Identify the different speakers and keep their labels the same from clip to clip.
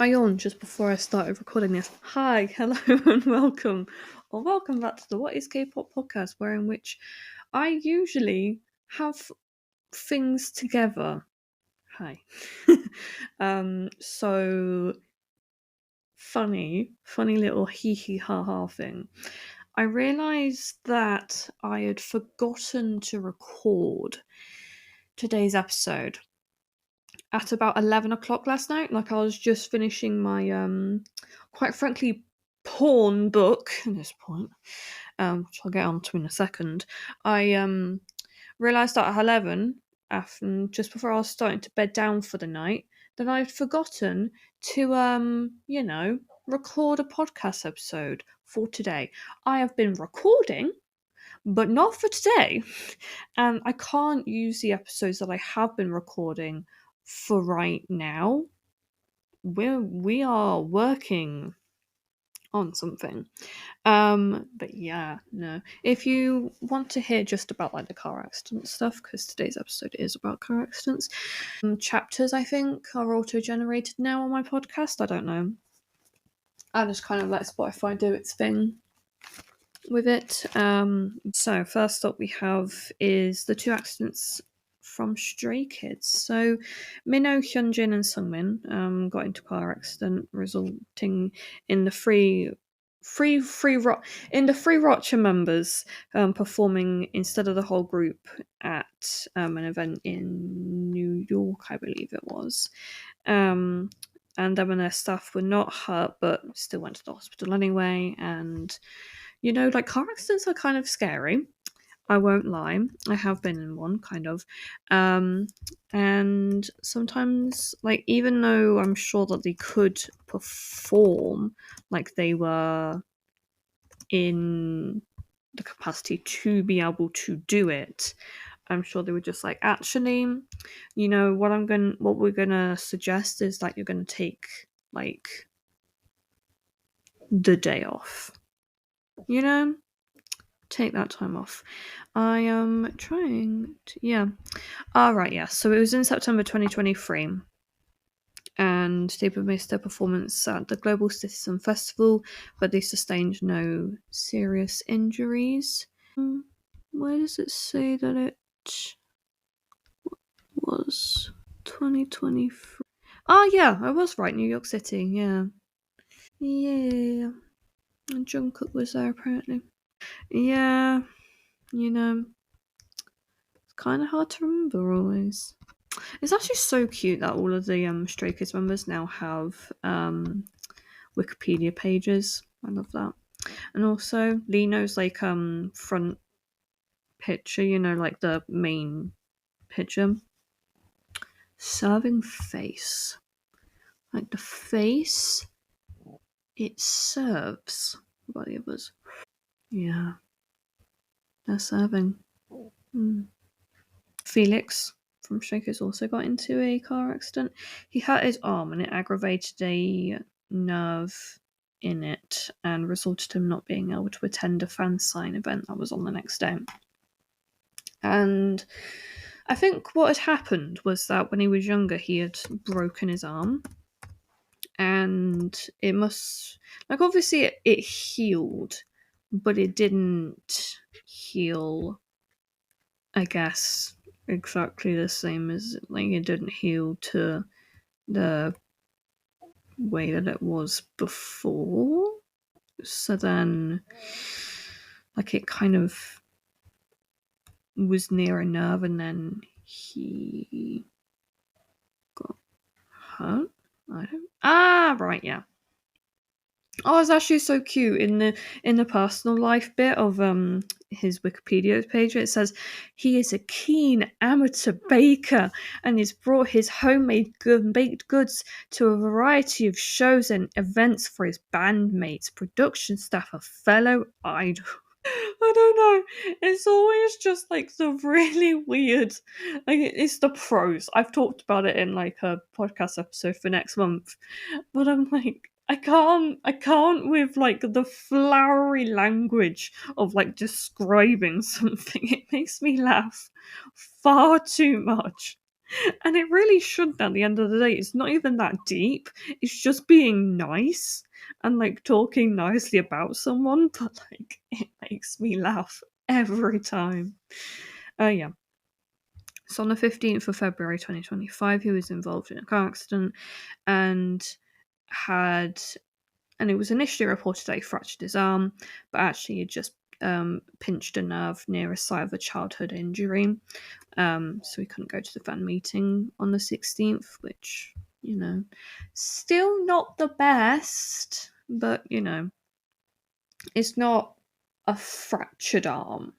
Speaker 1: I yawned just before I started recording this. Hi, hello, and welcome, or welcome back to the What is K-pop podcast, in which I usually have things together. Hi. So funny little hee hee ha ha thing. I realised that I had forgotten to record today's episode at about 11 o'clock last night. Like, I was just finishing my quite frankly porn book at this point, which I'll get onto in a second. I realised that at 11, just before I was starting to bed down for the night, that I'd forgotten to record a podcast episode for today. I have been recording, but not for today. And I can't use the episodes that I have been recording for right now. We are working on something. But yeah, no. If you want to hear just about like the car accident stuff, because today's episode is about car accidents, chapters I think are auto-generated now on my podcast. I don't know. I just kind of let Spotify do its thing with it. So first up we have is the two accidents from Stray Kids. So Minho, Hyunjin, and Sungmin got into a car accident, resulting in the three Rocha members performing instead of the whole group at an event in New York, I believe it was. And them and their staff were not hurt, but still went to the hospital anyway. And like, car accidents are kind of scary. I won't lie. I have been in one, kind of. And sometimes, like, even though I'm sure that they could perform like they were in the capacity to be able to do it, I'm sure they were just like, actually, what we're gonna suggest is that you're gonna take like the day off. Take that time off. I am trying to, yeah. Right, yeah. So it was in September 2023, and they missed their performance at the Global Citizen Festival, but they sustained no serious injuries. Where does it say that it was 2023? Oh yeah, I was right. New York City. Yeah. And Jungkook was there apparently. Yeah. It's kind of hard to remember always. It's actually so cute that all of the Stray Kids members now have Wikipedia pages. I love that. And also Lino's like front picture, like the main picture. Serving face. Like the face it serves by the others. Yeah. They're serving. Felix from Stray Kids also got into a car accident. He hurt his arm and it aggravated a nerve in it and resulted in him not being able to attend a fan sign event that was on the next day. And I think what had happened was that when he was younger, he had broken his arm. And it must, like, obviously it healed, but it didn't heal, I guess, exactly the same as, like, it didn't heal to the way that it was before. So then, like, it kind of was near a nerve and then he got hurt. Right, yeah. Oh, it's actually so cute in the personal life bit of his Wikipedia page. It says he is a keen amateur baker and has brought his homemade baked goods to a variety of shows and events for his bandmates, production staff, and fellow idol. I don't know. It's always just like the really weird. Like, it's the pros. I've talked about it in like a podcast episode for next month, but I'm like, I can't with like the flowery language of like describing something. It makes me laugh far too much. And it really shouldn't at the end of the day. It's not even that deep. It's just being nice and like talking nicely about someone, but like it makes me laugh every time. Yeah. So on the 15th of February 2025, he was involved in a car accident and had, and it was initially reported that he fractured his arm, but actually he just pinched a nerve near a site of a childhood injury. So he couldn't go to the fan meeting on the 16th, which, you know, still not the best, but, you know, it's not a fractured arm.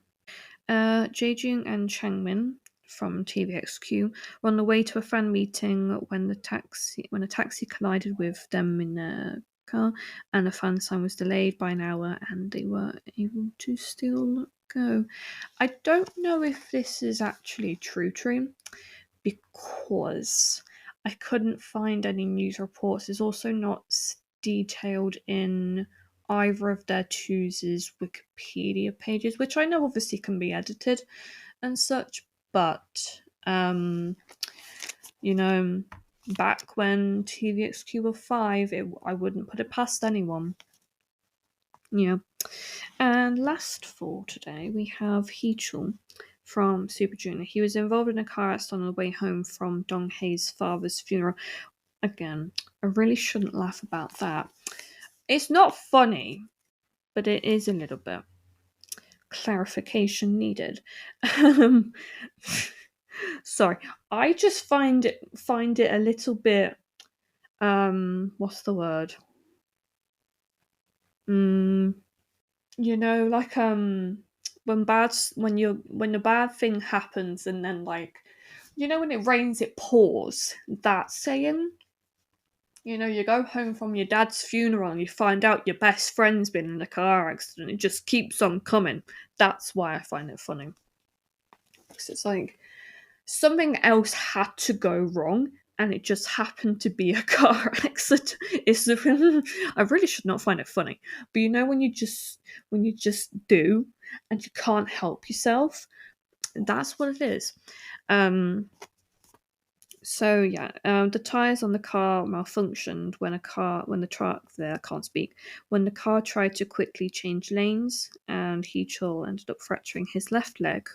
Speaker 1: Jejung and Changmin from TVXQ were on the way to a fan meeting when a taxi collided with them in their car, and the fan sign was delayed by an hour, and they were able to still go. I don't know if this is actually true, because I couldn't find any news reports. It's also not detailed in either of their chooses Wikipedia pages, which I know obviously can be edited and such, but you know, back when TVXQ were 5, I wouldn't put it past anyone. Yeah. And last for today, we have Heechul from Super Junior. He was involved in a car accident on the way home from Dong Hae's father's funeral. Again, I really shouldn't laugh about that. It's not funny, but it is a little bit. Clarification needed. Sorry, I just find it a little bit. What's the word? You know, like when when the bad thing happens and then like, you know, when it rains it pours, that saying. You know, you go home from your dad's funeral and you find out your best friend's been in a car accident. It just keeps on coming. That's why I find it funny. Because it's like something else had to go wrong and it just happened to be a car accident. I really should not find it funny. But you know when you just do and you can't help yourself, that's what it is. So yeah, the tires on the car malfunctioned when the truck there, I can't speak, when the car tried to quickly change lanes, and Heechul ended up fracturing his left leg,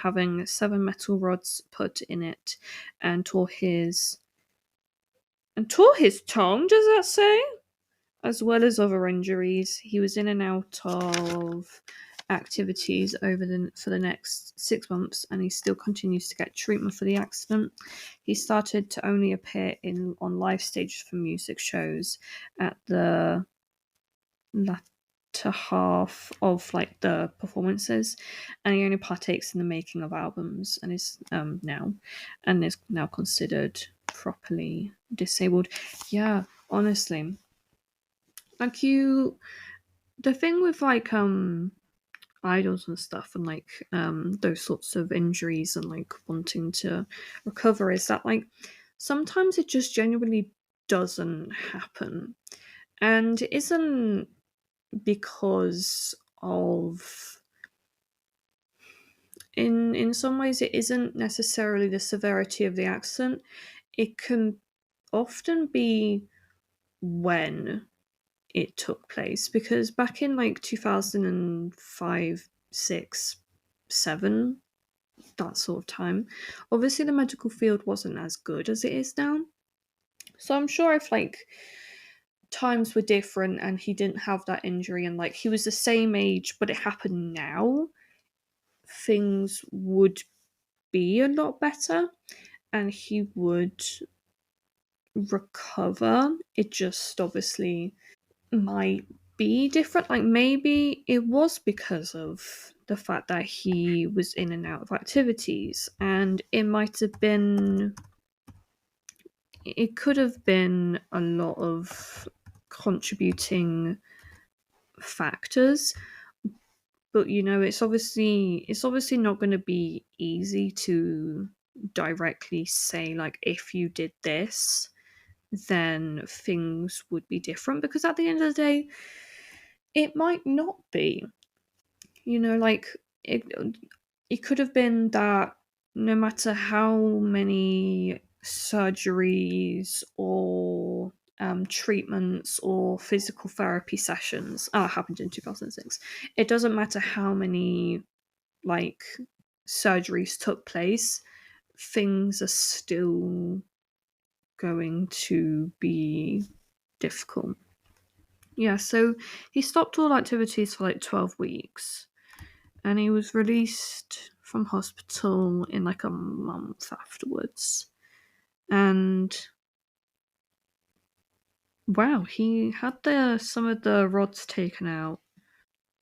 Speaker 1: having 7 metal rods put in it, and tore his tongue. Does that say? As well as other injuries. He was in and out of activities for the next 6 months, and he still continues to get treatment for the accident. He started to only appear on live stages for music shows at the latter half of like the performances, and he only partakes in the making of albums, and is now considered properly disabled. Yeah, honestly, like the thing with like idols and stuff and like those sorts of injuries and like wanting to recover is that like sometimes it just genuinely doesn't happen, and it isn't because of, in some ways it isn't necessarily the severity of the accident. It can often be when it took place, because back in like 2005, 6, 7, that sort of time, obviously the medical field wasn't as good as it is now. So I'm sure if like times were different and he didn't have that injury and like he was the same age but it happened now, things would be a lot better and he would recover. It just obviously might be different. Like maybe it was because of the fact that he was in and out of activities, and it could have been a lot of contributing factors. But you know, it's obviously not going to be easy to directly say like if you did this then things would be different, because at the end of the day it might not be. You know, like it could have been that no matter how many surgeries or treatments or physical therapy sessions, it happened in 2006. It doesn't matter how many like surgeries took place, things are still going to be difficult. Yeah, so he stopped all activities for like 12 weeks and he was released from hospital in like a month afterwards. And wow, he had some of the rods taken out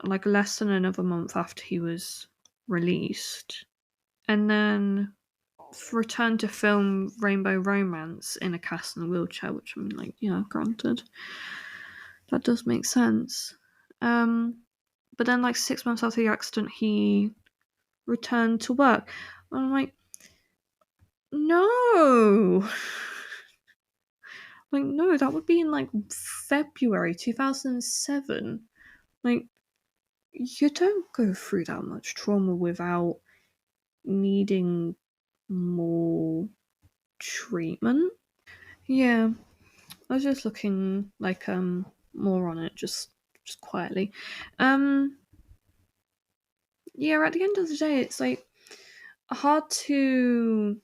Speaker 1: like less than another month after he was released. And then returned to film Rainbow Romance in a cast and wheelchair, which I'm like, yeah, granted. That does make sense. But then, like 6 months after the accident, he returned to work. And I'm like, no. Like, no, that would be in like February 2007. Like, you don't go through that much trauma without needing more treatment. Yeah, I was just looking like more on it, just quietly. Yeah, at the end of the day, it's like hard to